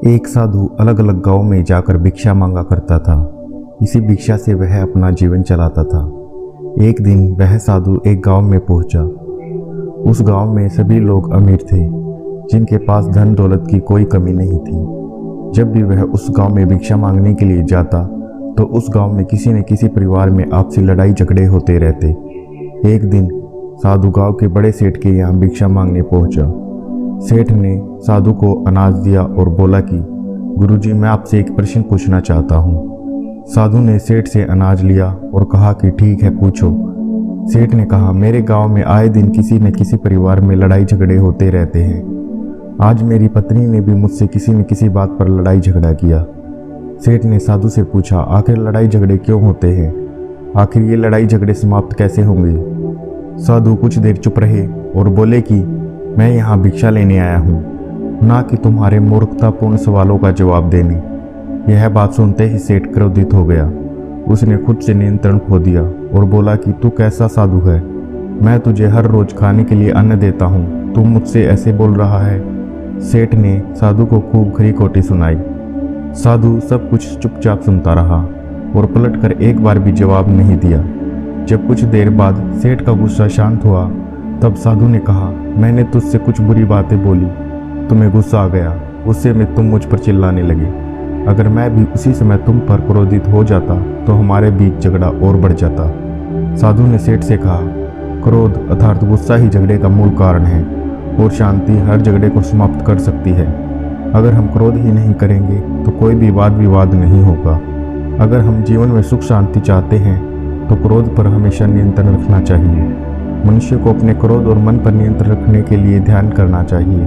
एक साधु अलग अलग गांव में जाकर भिक्षा मांगा करता था। इसी भिक्षा से वह अपना जीवन चलाता था। एक दिन वह साधु एक गांव में पहुंचा। उस गांव में सभी लोग अमीर थे, जिनके पास धन दौलत की कोई कमी नहीं थी। जब भी वह उस गांव में भिक्षा मांगने के लिए जाता तो उस गांव में किसी न किसी परिवार में आपसी लड़ाई झगड़े होते रहते। एक दिन साधु गांव के बड़े सेठ के यहाँ भिक्षा मांगने पहुंचा। सेठ ने साधु को अनाज दिया और बोला कि गुरुजी, मैं आपसे एक प्रश्न पूछना चाहता हूँ। साधु ने सेठ से अनाज लिया और कहा कि ठीक है, पूछो। सेठ ने कहा, मेरे गांव में आए दिन किसी न किसी परिवार में लड़ाई झगड़े होते रहते हैं। आज मेरी पत्नी ने भी मुझसे किसी न किसी बात पर लड़ाई झगड़ा किया। सेठ ने साधु से पूछा, आखिर लड़ाई झगड़े क्यों होते हैं? आखिर ये लड़ाई झगड़े समाप्त कैसे होंगे? साधु कुछ देर चुप रहे और बोले कि मैं यहाँ भिक्षा लेने आया हूँ, ना कि तुम्हारे मूर्खतापूर्ण सवालों का जवाब देने। यह बात सुनते ही सेठ क्रोधित हो गया। उसने खुद से नियंत्रण खो दिया और बोला कि तू कैसा साधु है? मैं तुझे हर रोज खाने के लिए अन्न देता हूँ, तू मुझसे ऐसे बोल रहा है? सेठ ने साधु को खूब खरी खोटी सुनाई। साधु सब कुछ चुपचाप सुनता रहा और पलटकर एक बार भी जवाब नहीं दिया। जब कुछ देर बाद सेठ का गुस्सा शांत हुआ, तब साधु ने कहा, मैंने तुझसे कुछ बुरी बातें बोली, तुम्हें गुस्सा आ गया, गुस्से में तुम मुझ पर चिल्लाने लगे। अगर मैं भी उसी समय तुम पर क्रोधित हो जाता तो हमारे बीच झगड़ा और बढ़ जाता। साधु ने सेठ से कहा, क्रोध अर्थात गुस्सा ही झगड़े का मूल कारण है और शांति हर झगड़े को समाप्त कर सकती है। अगर हम क्रोध ही नहीं करेंगे तो कोई भी वाद विवाद नहीं होगा। अगर हम जीवन में सुख शांति चाहते हैं तो क्रोध पर हमेशा नियंत्रण रखना चाहिए। मनुष्य को अपने क्रोध और मन पर नियंत्रण रखने के लिए ध्यान करना चाहिए।